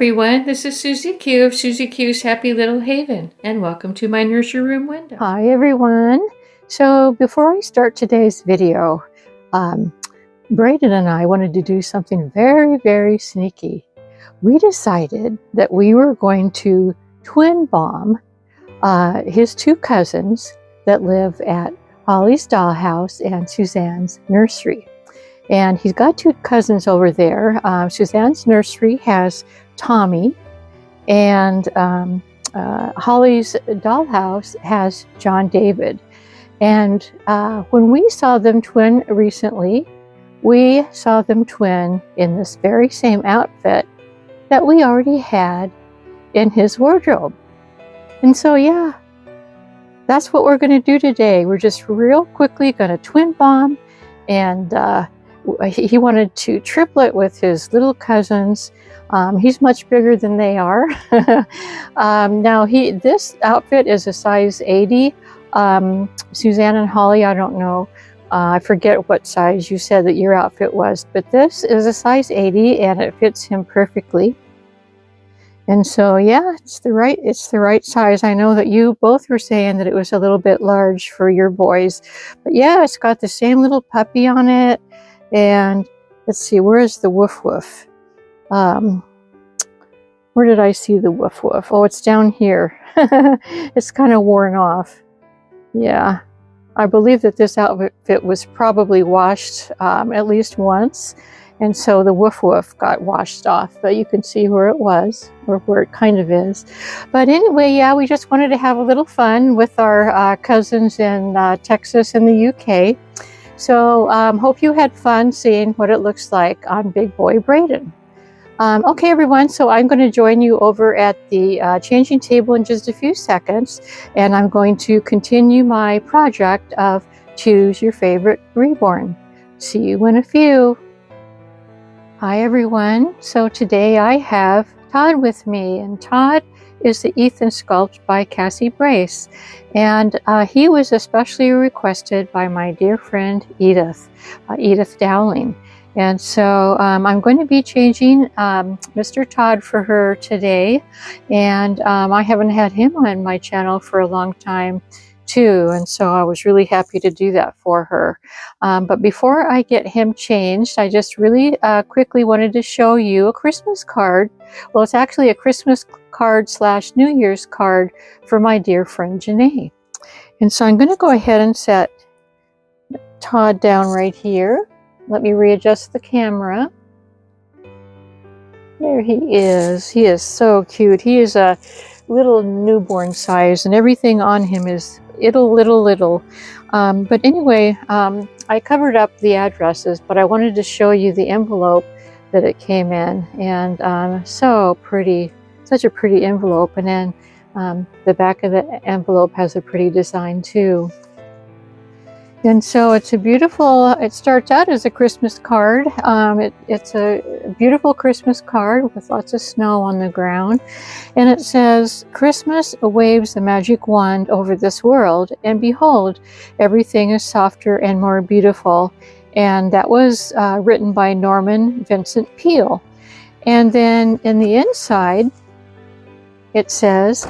everyone, this is Susie Q of Susie Q's Happy Little Haven, and welcome to my Nursery Room Window. Hi everyone. So before I start today's video, Braden and I wanted to do something very sneaky. We decided that we were going to twin bomb his two cousins that live at Holly's dollhouse and Suzanne's nursery. And he's got two cousins over there. Suzanne's nursery has Tommy, and Holly's dollhouse has Jon David. And when we saw them twin recently, we saw them twin in this very same outfit that we already had in his wardrobe. And so, yeah, that's what we're going to do today. We're just real quickly going to twin bomb, and he wanted to triplet with his little cousins. He's much bigger than they are. Now this outfit is a size 80. Suzanne and Holly, I don't know. I forget what size you said that your outfit was, but this is a size 80 and it fits him perfectly. And so, yeah, it's the right size. I know that you both were saying that it was a little bit large for your boys, but yeah, it's got the same little puppy on it. And let's see, where is the woof woof? Where did I see the woof woof? Oh, it's down here. It's kind of worn off. Yeah, I believe that this outfit was probably washed at least once, and so the woof woof got washed off, but you can see where it was, or where it kind of is. But anyway, yeah, we just wanted to have a little fun with our cousins in Texas and the UK. So hope you had fun seeing what it looks like on Big Boy Braden. Okay, everyone, so I'm going to join you over at the changing table in just a few seconds, and I'm going to continue my project of Choose Your Favorite Reborn. See you in a few. Hi, everyone. So today I have Todd with me, and Todd is the Ethan sculpt by Cassie Brace, and he was especially requested by my dear friend Edith, Edith Dowling. And so I'm going to be changing Mr. Todd for her today, and I haven't had him on my channel for a long time too, and so I was really happy to do that for her. But before I get him changed, I just really quickly wanted to show you a Christmas card. Well, it's actually a Christmas card / New Year's card for my dear friend Janae. And so I'm going to go ahead and set Todd down right here. Let me readjust the camera. There he is. He is so cute. He is a little newborn size, and everything on him is little. But anyway, I covered up the addresses, but I wanted to show you the envelope that it came in, and so pretty, such a pretty envelope. And then the back of the envelope has a pretty design too. And so it's a beautiful, it starts out as a Christmas card. It's a beautiful Christmas card with lots of snow on the ground. And it says, "Christmas waves the magic wand over this world, and behold, everything is softer and more beautiful." And that was written by Norman Vincent Peale. And then in the inside, it says,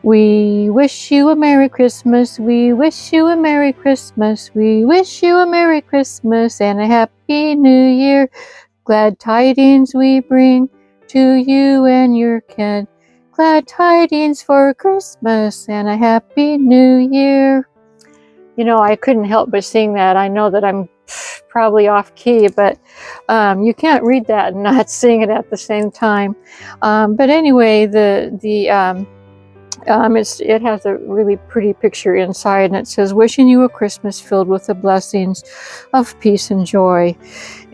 "We wish you a Merry Christmas, we wish you a Merry Christmas, we wish you a Merry Christmas and a Happy New Year. Glad tidings we bring to you and your kin. Glad tidings for Christmas and a Happy New Year." You know, I couldn't help but sing that. I know that I'm probably off key, but you can't read that and not sing it at the same time. But anyway, it has a really pretty picture inside, and it says, "Wishing you a Christmas filled with the blessings of peace and joy."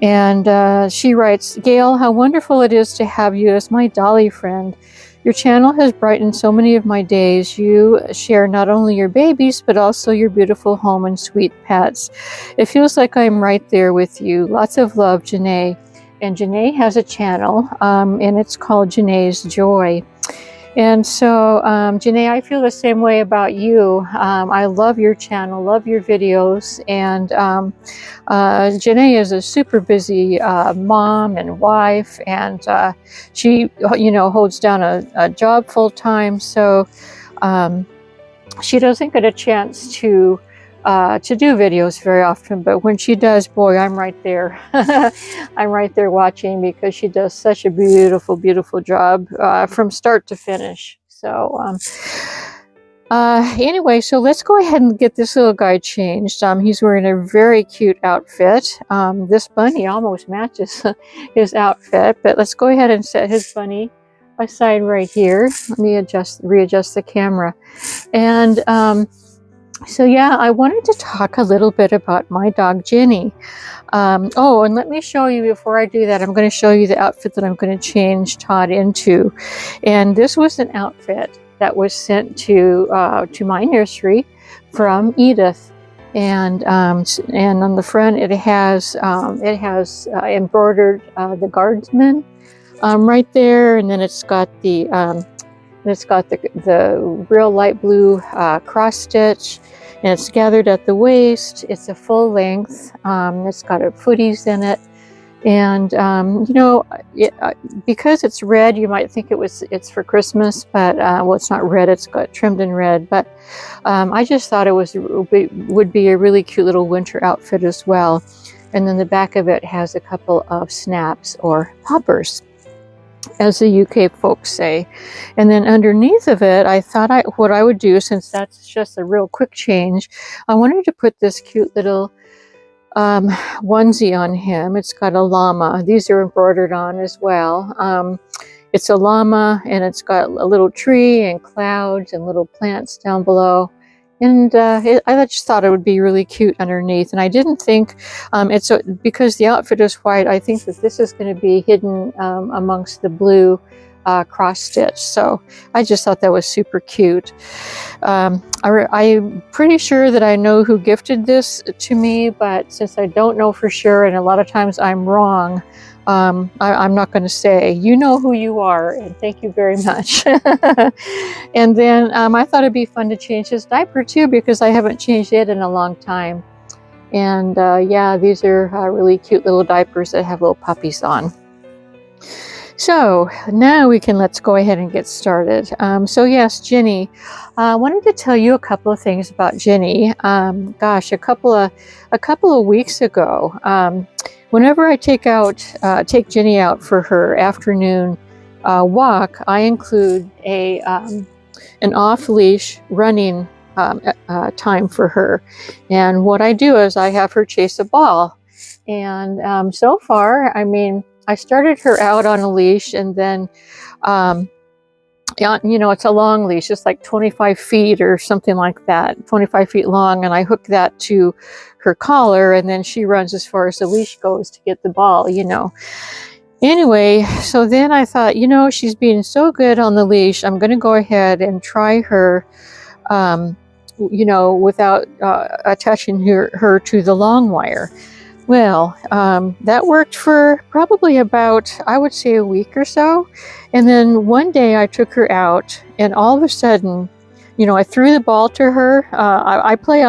And she writes, "Gail, how wonderful it is to have you as my dolly friend. Your channel has brightened so many of my days. You share not only your babies, but also your beautiful home and sweet pets. It feels like I'm right there with you. Lots of love, Janae." And Janae has a channel, and it's called Janae's Joy. And so, Janae, I feel the same way about you. I love your channel, love your videos. And Janae is a super busy mom and wife, and she, holds down a job full time. So she doesn't get a chance to do videos very often, but when she does, boy, I'm right there. I'm right there watching, because she does such a beautiful, beautiful job from start to finish. So anyway, so let's go ahead and get this little guy changed. He's wearing a very cute outfit. This bunny almost matches his outfit, but let's go ahead and set his bunny aside right here. Let me readjust the camera. And so yeah, I wanted to talk a little bit about my dog Jenny. Oh, and let me show you, before I do that, I'm going to show you the outfit that I'm going to change Todd into. And this was an outfit that was sent to my nursery from Edith. And on the front it has embroidered the guardsman right there, and then it's got the real light blue cross stitch, and it's gathered at the waist. It's a full length. It's got footies in it, and because it's red, you might think it's for Christmas, but well, it's not red. It's got trimmed in red, but I just thought it would be a really cute little winter outfit as well. And then the back of it has a couple of snaps or poppers, as the UK folks say. And then underneath of it, I thought what I would do, since that's just a real quick change, I wanted to put this cute little onesie on him. It's got a llama. These are embroidered on as well. It's a llama, and it's got a little tree and clouds and little plants down below. And I just thought it would be really cute underneath. And I didn't think, because the outfit is white, I think that this is going to be hidden amongst the blue cross stitch. So I just thought that was super cute. I'm pretty sure that I know who gifted this to me, but since I don't know for sure, and a lot of times I'm wrong, I'm not going to say. You know who you are, and thank you very much. And then I thought it'd be fun to change his diaper too, because I haven't changed it in a long time. And yeah, these are really cute little diapers that have little puppies on. So now let's go ahead and get started. So yes, Jenny. I wanted to tell you a couple of things about Jenny. Gosh, a couple of weeks ago, whenever I take Jenny out for her afternoon walk, I include an off-leash running time for her. And what I do is I have her chase a ball. And so far, I mean, I started her out on a leash, and then, it's a long leash. It's like 25 feet or something like that, 25 feet long. And I hook that to her collar, and then she runs as far as the leash goes to get the ball, Anyway, so then I thought, she's being so good on the leash, I'm going to go ahead and try her, without attaching her to the long wire. Well, that worked for probably about, I would say, a week or so. And then one day I took her out, and all of a sudden, I threw the ball to her. I play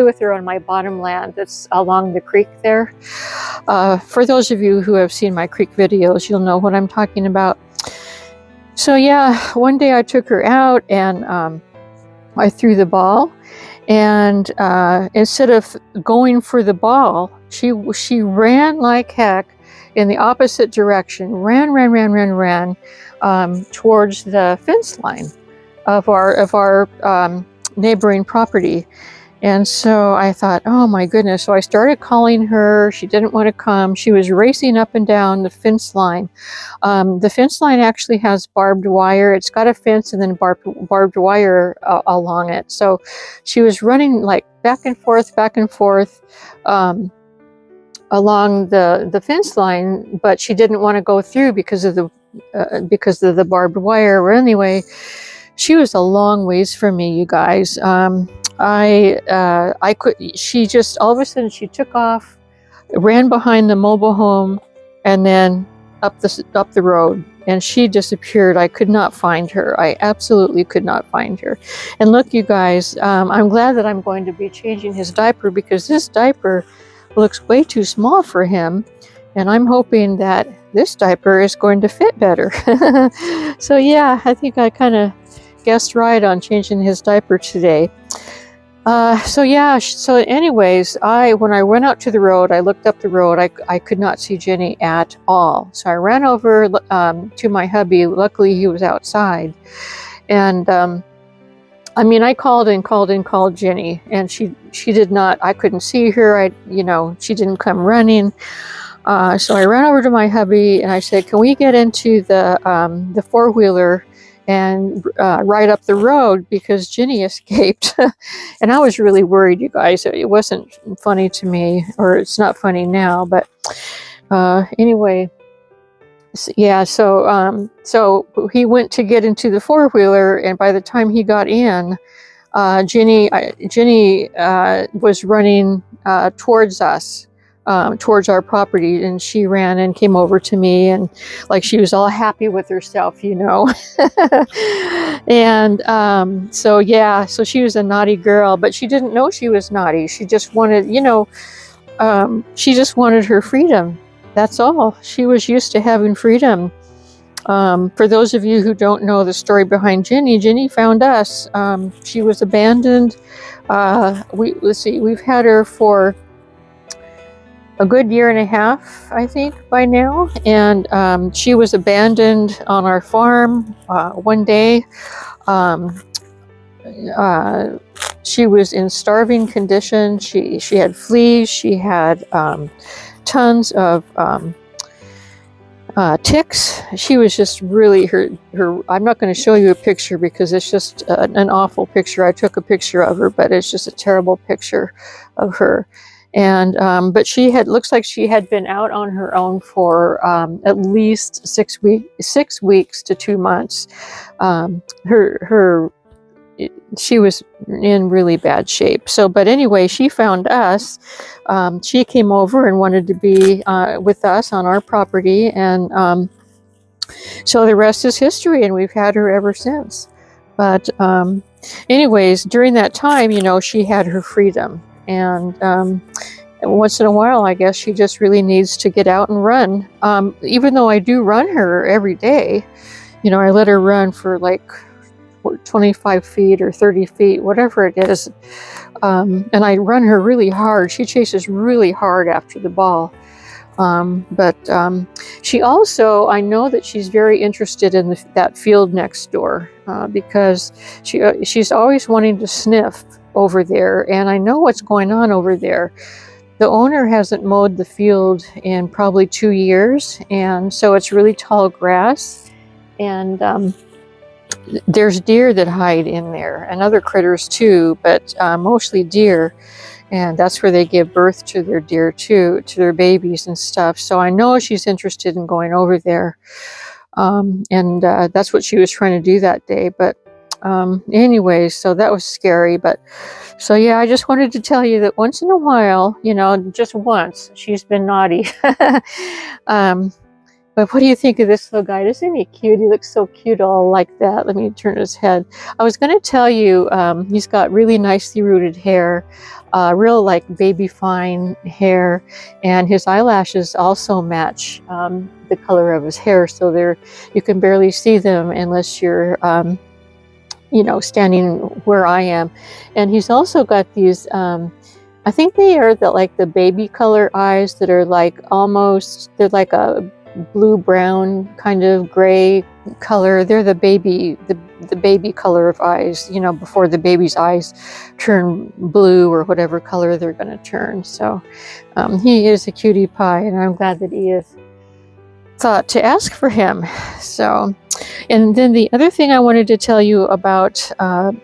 with her on my bottom land that's along the creek there. For those of you who have seen my creek videos, you'll know what I'm talking about. So yeah, one day I took her out, and I threw the ball, and instead of going for the ball, she ran like heck in the opposite direction, ran towards the fence line of our neighboring property. And so I thought, oh my goodness. So I started calling her. She didn't want to come. She was racing up and down the fence line. The fence line actually has barbed wire. It's got a fence and then barbed wire along it. So she was running like back and forth, along the fence line, but she didn't want to go through because of the barbed wire. Or anyway, she was a long ways from me, you guys. She just, all of a sudden she took off, ran behind the mobile home, and then up the road, and she disappeared. I could not find her. I absolutely could not find her. And look, you guys, I'm glad that I'm going to be changing his diaper, because this diaper looks way too small for him, and I'm hoping that this diaper is going to fit better. So yeah, I think I kind of guessed right on changing his diaper today. So yeah, so anyways, when I went out to the road, I looked up the road, I could not see Jenny at all. So I ran over to my hubby. Luckily he was outside, and I mean, I called Jenny, and she did not, I couldn't see her. She didn't come running. So I ran over to my hubby and I said, can we get into the four-wheeler and ride up the road, because Jenny escaped. And I was really worried, you guys. It wasn't funny to me, or it's not funny now, but anyway, yeah, so he went to get into the four-wheeler, and by the time he got in, Jenny was running towards us, towards our property, and she ran and came over to me, and like she was all happy with herself, And so yeah, so she was a naughty girl, but she didn't know she was naughty. She just wanted, she just wanted her freedom. That's all. She was used to having freedom. For those of you who don't know the story behind Jenny found us. She was abandoned. We've had her for a good year and a half, I think, by now. And she was abandoned on our farm one day. She was in starving condition. She had fleas. She had tons of ticks. She was just really her. I'm not going to show you a picture because it's just an awful picture. I took a picture of her, but it's just a terrible picture of her. And but looks like she had been out on her own for at least 6 weeks to 2 months. She was in really bad shape. So, but anyway, she found us. She came over and wanted to be with us on our property, and so the rest is history, and we've had her ever since. But anyways, during that time, she had her freedom. And once in a while, I guess she just really needs to get out and run. Even though I do run her every day, I let her run for like 25 feet or 30 feet, whatever it is. And I run her really hard. She chases really hard after the ball. But she also, I know that she's very interested in that field next door, because she's always wanting to sniff over there, and I know what's going on over there. The owner hasn't mowed the field in probably 2 years, and so it's really tall grass, and there's deer that hide in there, and other critters too, but mostly deer, and that's where they give birth to their deer too, to their babies and stuff. So I know she's interested in going over there, and that's what she was trying to do that day. But anyway, so that was scary. But so yeah, I just wanted to tell you that once in a while, just once, she's been naughty. But what do you think of this little guy? Isn't he cute? He looks so cute all like that. Let me turn his head. I was going to tell you, he's got really nicely rooted hair, real like baby fine hair, and his eyelashes also match the color of his hair. So you can barely see them unless you're standing where I am. And he's also got these, I think they are the baby color eyes that are they're like a blue-brown kind of gray color. They're the baby color of eyes, before the baby's eyes turn blue or whatever color they're going to turn. So he is a cutie pie, and I'm glad that Edith thought to ask for him. So, and then the other thing I wanted to tell you about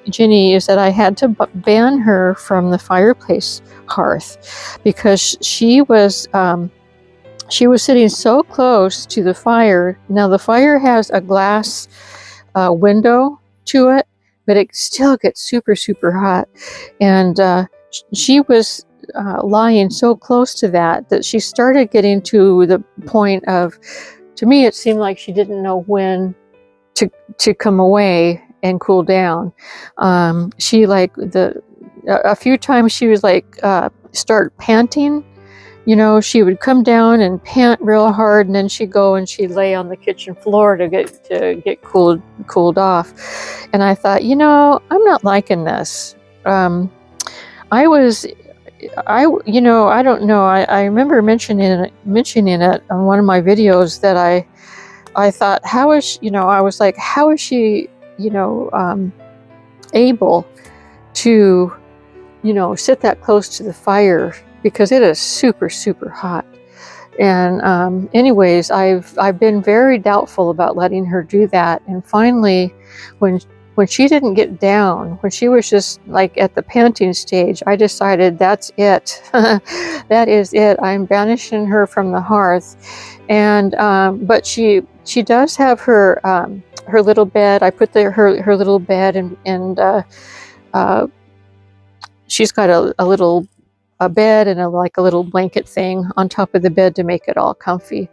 Jenny is that I had to ban her from the fireplace hearth, because she was sitting so close to the fire. Now the fire has a glass window to it, but it still gets super, super hot. And she was lying so close to that she started getting to the point of to me, it seemed like she didn't know when to come away and cool down. She like a few times she was like start panting. You know, she would come down and pant real hard, and then she'd go and she'd lay on the kitchen floor to get cooled off. And I thought, you know, I'm not liking this. I don't know. I remember mentioning it on one of my videos that I thought, how is she, I was like, how is she, able to, sit that close to the fire, because it is super, super hot. And anyways, I've been very doubtful about letting her do that. And finally, when she didn't get down, when she was just like at the panting stage, I decided that's it. That is it. I'm banishing her from the hearth. And but she does have her little bed. I put her little bed, and she's got a bed and a little blanket thing on top of the bed to make it all comfy.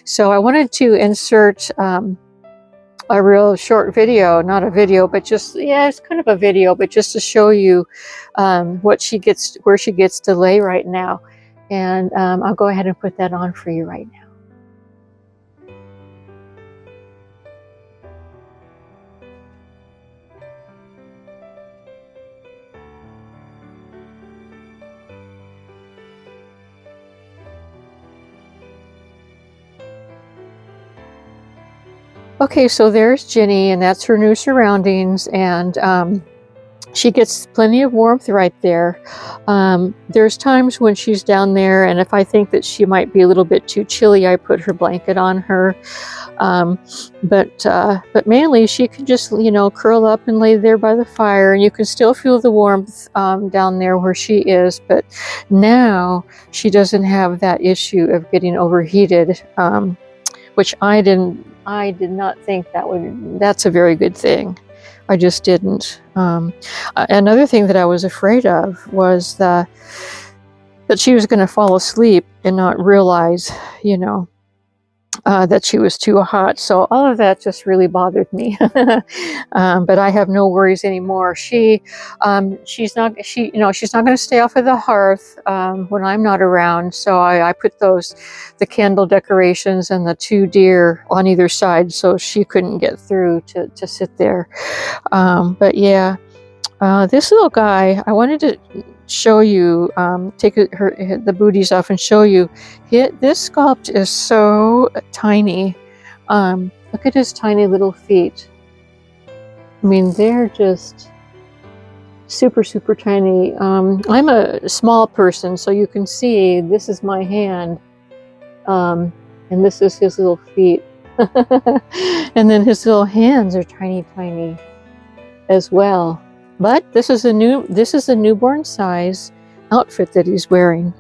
So I wanted to insert a real short video, not a video, but just, yeah, it's kind of a video, but just to show you where she gets to lay right now. And I'll go ahead and put that on for you right now. Okay, so there's Ginny, and that's her new surroundings, and she gets plenty of warmth right there. There's times when she's down there, and if I think that she might be a little bit too chilly, I put her blanket on her. But mainly she can just, curl up and lay there by the fire, and you can still feel the warmth down there where she is. But now she doesn't have that issue of getting overheated, which I did not think that's a very good thing. I just didn't. Another thing that I was afraid of was that she was going to fall asleep and not realize, that she was too hot. So all of that just really bothered me. But I have no worries anymore. She's not going to stay off of the hearth when I'm not around. So I put the candle decorations and the 2 deer on either side, so she couldn't get through to sit there. But yeah, this little guy, I wanted to show you, take the booties off and show you. This sculpt is so tiny. Look at his tiny little feet. I mean, they're just super, super tiny. I'm a small person, so you can see this is my hand, and this is his little feet. And then his little hands are tiny, tiny as well. But this is a newborn size outfit that he's wearing.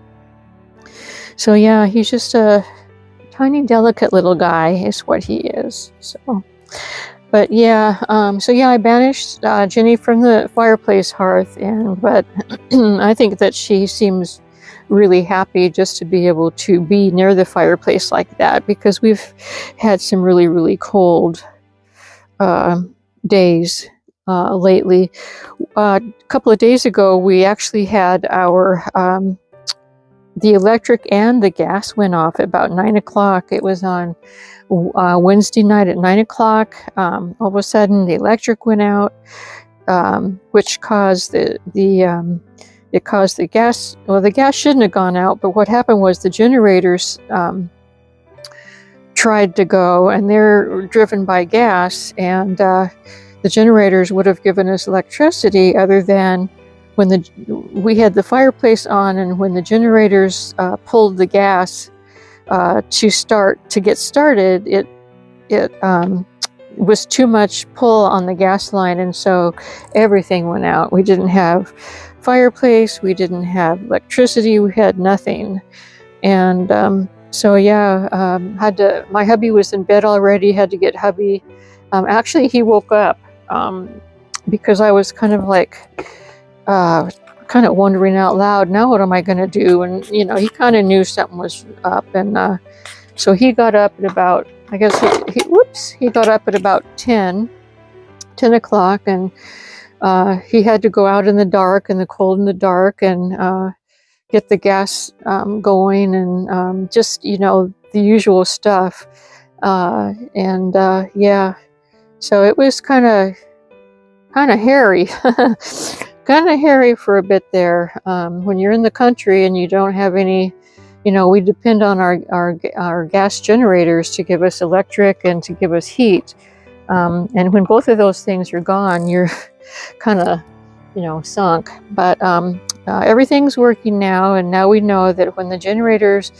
So yeah, he's just a tiny, delicate little guy is what he is. So, but yeah, I banished Ginny from the fireplace hearth, but I think that she seems really happy just to be able to be near the fireplace like that, because we've had some really, really cold days lately. A couple of days ago, we actually had our the electric and the gas went off at about 9 o'clock. It was on Wednesday night at 9 o'clock. All of a sudden, the electric went out, which caused it caused the gas. Well, the gas shouldn't have gone out, but what happened was the generators tried to go, and they're driven by gas, and the generators would have given us electricity, other than when we had the fireplace on, and when the generators pulled the gas to get started, it was too much pull on the gas line, and so everything went out. We didn't have fireplace, we didn't have electricity, we had nothing. And so yeah, my hubby was in bed already, had to get hubby. Actually, he woke up because I was kind of wondering out loud, now what am I going to do? And he kind of knew something was up, and so he got up at about I guess he got up at about 10 o'clock, and he had to go out in the dark, in the cold, in the dark, and get the gas going, and just, you know, the usual stuff. Yeah, so it was kind of hairy, kind of hairy for a bit there. When you're in the country and you don't have any, you know, we depend on our gas generators to give us electric and to give us heat. And when both of those things are gone, you're kind of, you know, sunk. But everything's working now, and now we know that when the generators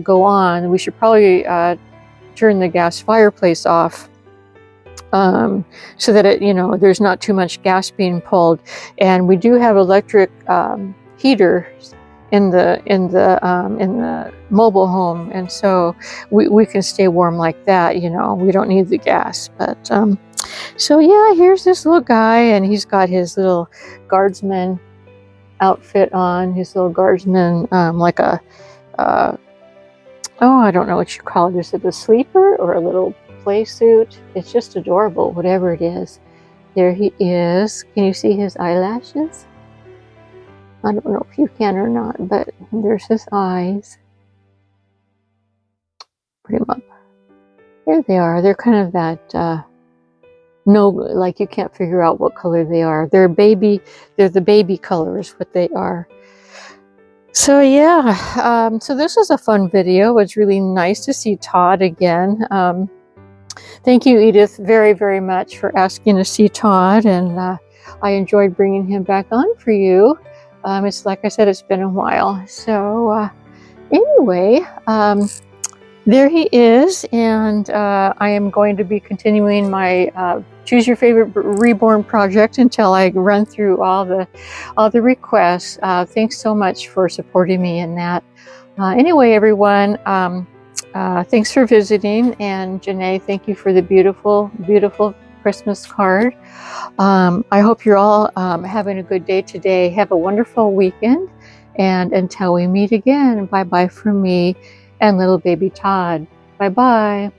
go on, we should probably turn the gas fireplace off, so that it, you know, there's not too much gas being pulled. And we do have electric heaters in the mobile home, and so we can stay warm like that. You know, we don't need the gas. But so yeah, here's this little guy, and he's got his little guardsman outfit on, his little guardsman, like a oh, I don't know what you call it. Is it a sleeper or a little play suit? It's just adorable, whatever it is. There he is. Can you see his eyelashes? I don't know if you can or not, but there's his eyes. Put him up. There they are. They're kind of that, no, like you can't figure out what color they are. They're the baby colors, what they are. So yeah, so this was a fun video. It was really nice to see Todd again. Thank you, Edith, very, very much for asking to see Todd, and I enjoyed bringing him back on for you. It's like I said, it's been a while. So anyway, there he is, and I am going to be continuing my Choose Your Favorite Reborn project until I run through all the requests. Thanks so much for supporting me in that. Anyway, everyone, thanks for visiting, and Janae, thank you for the beautiful, beautiful Christmas card. I hope you're all having a good day today. Have a wonderful weekend, and until we meet again, bye-bye from me and little baby Todd. Bye-bye.